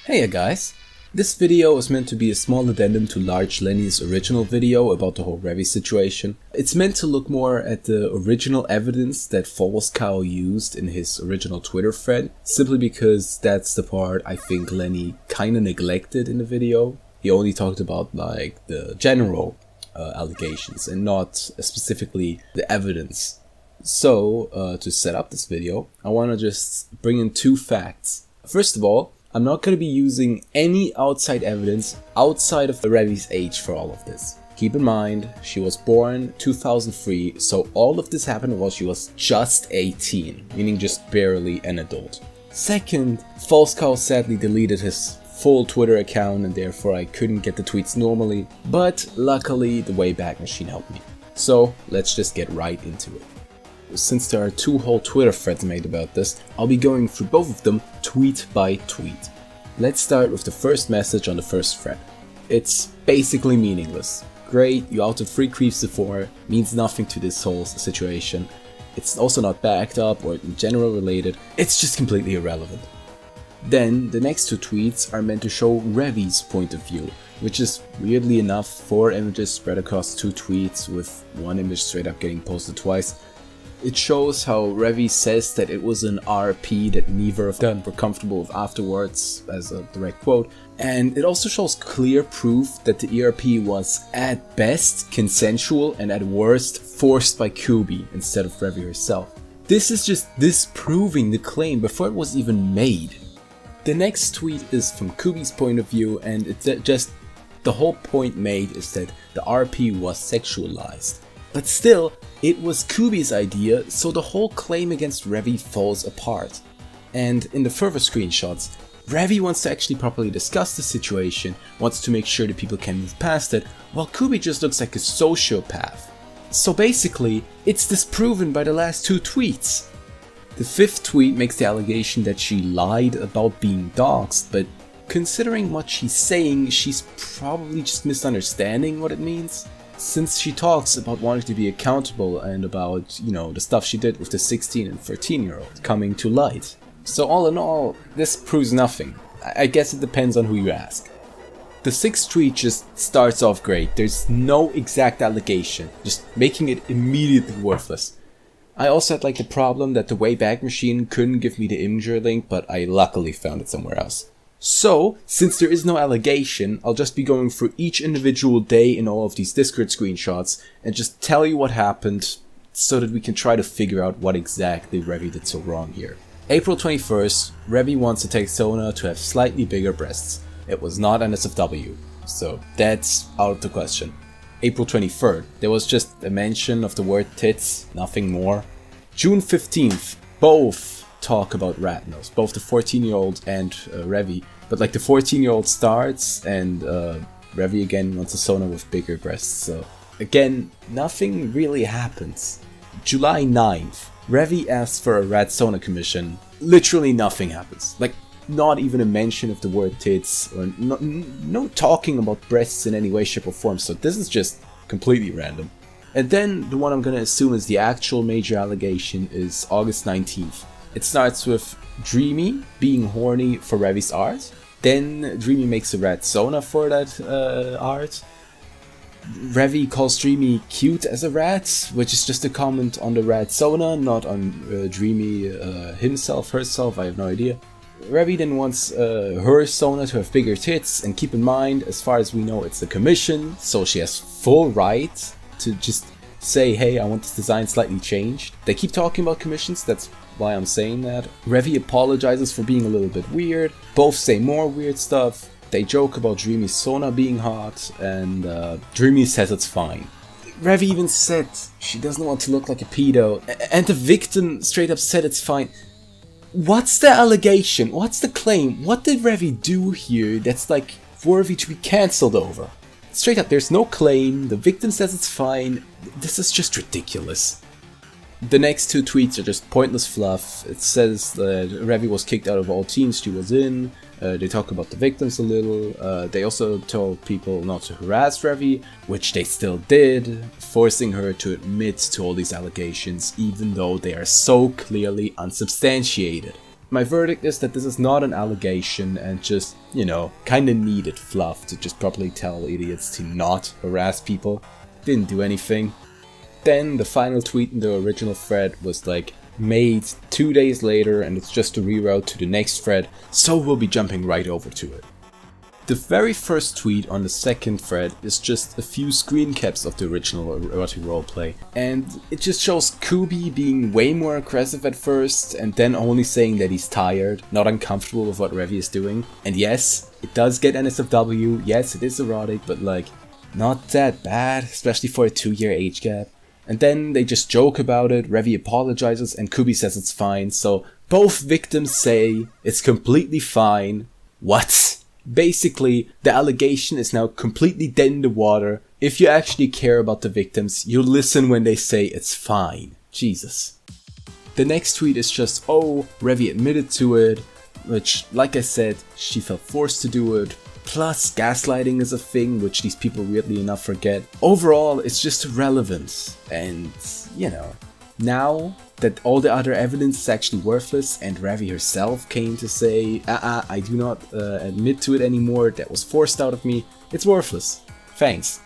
Hey guys! This video is meant to be a small addendum to Large Lenny's original video about the whole Revi situation. It's meant to look more at the original evidence that Falsecow used in his original Twitter thread, simply because that's the part I think Lenny kinda neglected in the video. He only talked about like the general allegations and not specifically the evidence. So, to set up this video, I want to just bring in two facts. First of all, I'm not going to be using any outside evidence outside of Revi's age for all of this. Keep in mind, she was born 2003, so all of this happened while she was just 18, meaning just barely an adult. Second, Falsecow sadly deleted his full Twitter account and therefore I couldn't get the tweets normally, but luckily the Wayback Machine helped me. So let's just get right into it. Since there are two whole Twitter threads made about this, I'll be going through both of them tweet by tweet. Let's start with the first message on the first thread. It's basically meaningless. Great, you outed 3 creeps before, means nothing to this whole situation. It's also not backed up or in general related, it's just completely irrelevant. Then the next two tweets are meant to show Revi's point of view, which is weirdly enough 4 images spread across 2 tweets with one image straight up getting posted twice. It shows how Revi says that it was an RP that neither of them were comfortable with afterwards, as a direct quote, and it also shows clear proof that the ERP was at best consensual and at worst forced by Kubi instead of Revi herself. This is just disproving the claim before it was even made. The next tweet is from Kubi's point of view, and it's just the whole point made is that the RP was sexualized. But still, it was Kubi's idea, so the whole claim against Revi falls apart. And in the further screenshots, Revi wants to actually properly discuss the situation, wants to make sure that people can move past it, while Kubi just looks like a sociopath. So basically, it's disproven by the last 2 tweets. The 5th tweet makes the allegation that she lied about being doxxed, but considering what she's saying, she's probably just misunderstanding what it means. Since she talks about wanting to be accountable and about, the stuff she did with the 16 and 13-year-old coming to light. So all in all, this proves nothing. I guess it depends on who you ask. The 6th tweet just starts off great. There's no exact allegation, just making it immediately worthless. I also had the problem that the Wayback Machine couldn't give me the Imgur link, but I luckily found it somewhere else. So, since there is no allegation, I'll just be going through each individual day in all of these Discord screenshots and just tell you what happened so that we can try to figure out what exactly Revi did so wrong here. April 21st, Revi wants to take Sona to have slightly bigger breasts. It was not an SFW, so that's out of the question. April 23rd, there was just a mention of the word tits, nothing more. June 15th, both talk about rat nose, both the 14-year-old and Revi, but the 14-year-old starts and Revi again wants a Sona with bigger breasts, so again, nothing really happens. July 9th, Revi asks for a rat Sona commission, literally nothing happens, not even a mention of the word tits, or no talking about breasts in any way, shape or form, so this is just completely random. And then the one I'm gonna assume is the actual major allegation is August 19th. It starts with Dreamy being horny for Revi's art. Then Dreamy makes a rat Sona for that art. Revi calls Dreamy cute as a rat, which is just a comment on the rat Sona, not on Dreamy himself, herself, I have no idea. Revi then wants her Sona to have bigger tits, and keep in mind, as far as we know, it's a commission, so she has full right to just say, hey, I want this design slightly changed. They keep talking about commissions, that's why I'm saying that. Revi apologizes for being a little bit weird. Both say more weird stuff. They joke about Dreamy's Sona being hot, and Dreamy says it's fine. Revi even said she doesn't want to look like a pedo, and the victim straight up said it's fine. What's the allegation? What's the claim? What did Revi do here that's worthy to be cancelled over? Straight up, there's no claim, the victim says it's fine. This is just ridiculous. The next 2 tweets are just pointless fluff. It says that Revi was kicked out of all teams she was in. They talk about the victims a little. They also told people not to harass Revi, which they still did, forcing her to admit to all these allegations, even though they are so clearly unsubstantiated. My verdict is that this is not an allegation and just, you know, kinda needed fluff to just properly tell idiots to not harass people. Didn't do anything. Then the final tweet in the original thread was like made 2 days later, and it's just a reroute to the next thread, so we'll be jumping right over to it. The very first tweet on the second thread is just a few screen caps of the original erotic roleplay, and it just shows Kubi being way more aggressive at first and then only saying that he's tired, not uncomfortable with what Revi is doing. And yes, it does get NSFW, yes it is erotic, but like not that bad, especially for a 2-year age gap. And then they just joke about it, Revi apologizes and Kubi says it's fine, so both victims say it's completely fine. What? Basically, the allegation is now completely dead in the water. If you actually care about the victims, you'll listen when they say it's fine. Jesus. The next tweet is just, oh, Revi admitted to it, which, like I said, she felt forced to do it. Plus, gaslighting is a thing, which these people weirdly enough forget. Overall, it's just irrelevant. And, you know, now that all the other evidence is actually worthless and Revi herself came to say, I do not admit to it anymore, that was forced out of me, it's worthless. Thanks.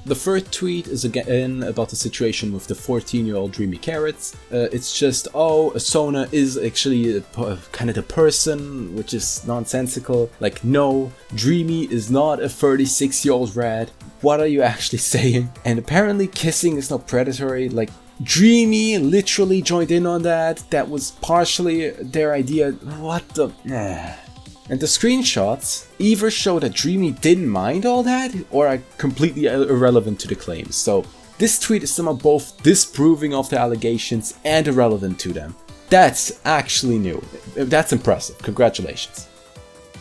The third tweet is again about the situation with the 14-year-old Dreamy Carrots. It's just, oh, Asona is actually kind of the person, which is nonsensical. Like, no, Dreamy is not a 36-year-old rat. What are you actually saying? And apparently kissing is not predatory. Like, Dreamy literally joined in on that. That was partially their idea. What the... And the screenshots either show that Dreamy didn't mind all that or are completely irrelevant to the claims. So this tweet is somehow both disproving of the allegations and irrelevant to them. That's actually new. That's impressive. Congratulations.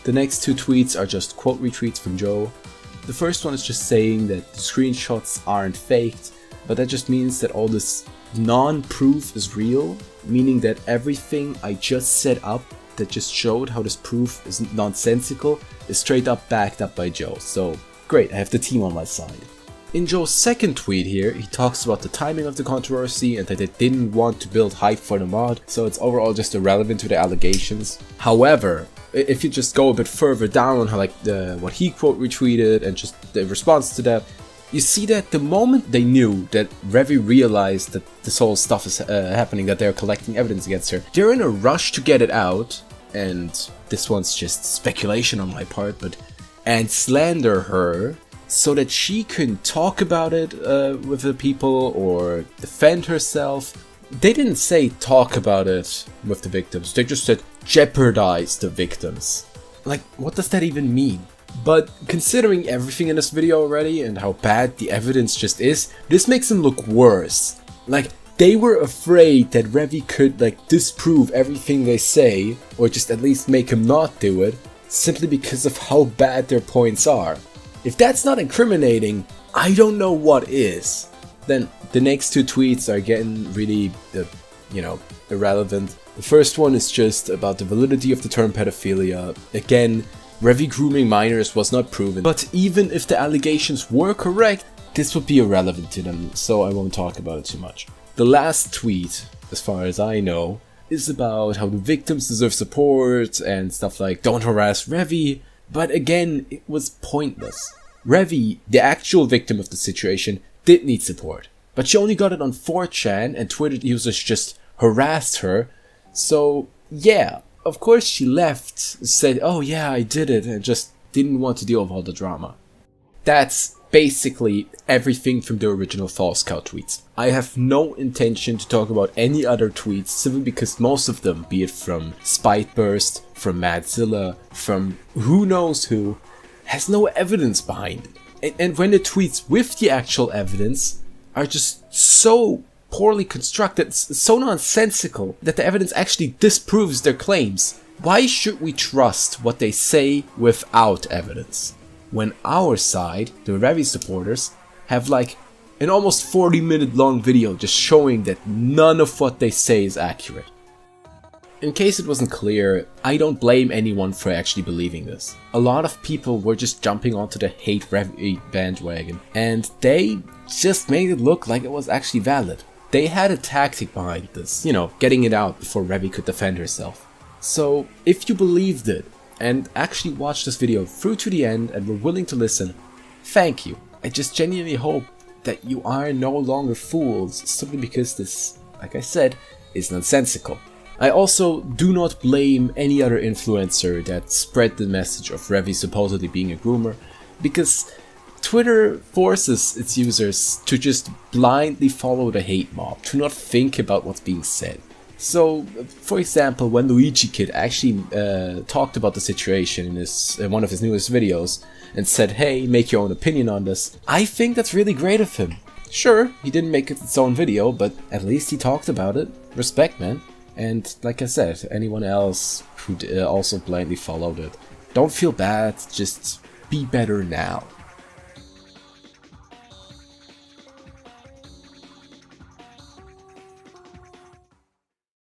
The next two tweets are just quote retweets from Joe. The first one is just saying that the screenshots aren't faked, but that just means that all this non-proof is real, meaning that everything I just set up that just showed how this proof is nonsensical is straight up backed up by Joe. So great, I have the team on my side. In Joe's second tweet here, he talks about the timing of the controversy and that they didn't want to build hype for the mod, so it's overall just irrelevant to the allegations. However, if you just go a bit further down on how what he quote retweeted and just the response to that, you see that the moment they knew that Revi realized that this whole stuff is happening, that they're collecting evidence against her, they're in a rush to get it out, and this one's just speculation on my part, and slander her so that she can talk about it with the people or defend herself. They didn't say talk about it with the victims, they just said jeopardize the victims. Like, what does that even mean? But considering everything in this video already and how bad the evidence just is, this makes them look worse. Like, they were afraid that Revi could disprove everything they say, or just at least make him not do it, simply because of how bad their points are. If that's not incriminating, I don't know what is. Then the next two tweets are getting really, irrelevant. The first one is just about the validity of the term pedophilia. Again, Revi grooming minors was not proven, but even if the allegations were correct, this would be irrelevant to them, so I won't talk about it too much. The last tweet, as far as I know, is about how the victims deserve support and stuff like don't harass Revi, but again, it was pointless. Revi, the actual victim of the situation, did need support, but she only got it on 4chan and Twitter users just harassed her, so yeah. Of course she left, said, oh yeah, I did it, and just didn't want to deal with all the drama. That's basically everything from the original Falsecow tweets. I have no intention to talk about any other tweets simply because most of them, be it from Spiteburst, from Madzilla, from who knows who, has no evidence behind it. And when the tweets with the actual evidence are just so poorly constructed, so nonsensical that the evidence actually disproves their claims. Why should we trust what they say without evidence? When our side, the Revi supporters, have an almost 40-minute long video just showing that none of what they say is accurate. In case it wasn't clear, I don't blame anyone for actually believing this. A lot of people were just jumping onto the hate Revi bandwagon, and they just made it look like it was actually valid. They had a tactic behind this, getting it out before Revi could defend herself. So if you believed it and actually watched this video through to the end and were willing to listen, thank you. I just genuinely hope that you are no longer fools simply because this, like I said, is nonsensical. I also do not blame any other influencer that spread the message of Revi supposedly being a groomer, because Twitter forces its users to just blindly follow the hate mob, to not think about what's being said. So, for example, when Luigi Kid actually talked about the situation in one of his newest videos and said, hey, make your own opinion on this, I think that's really great of him. Sure, he didn't make it its own video, but at least he talked about it. Respect, man. And like I said, anyone else who also blindly followed it, don't feel bad, just be better now.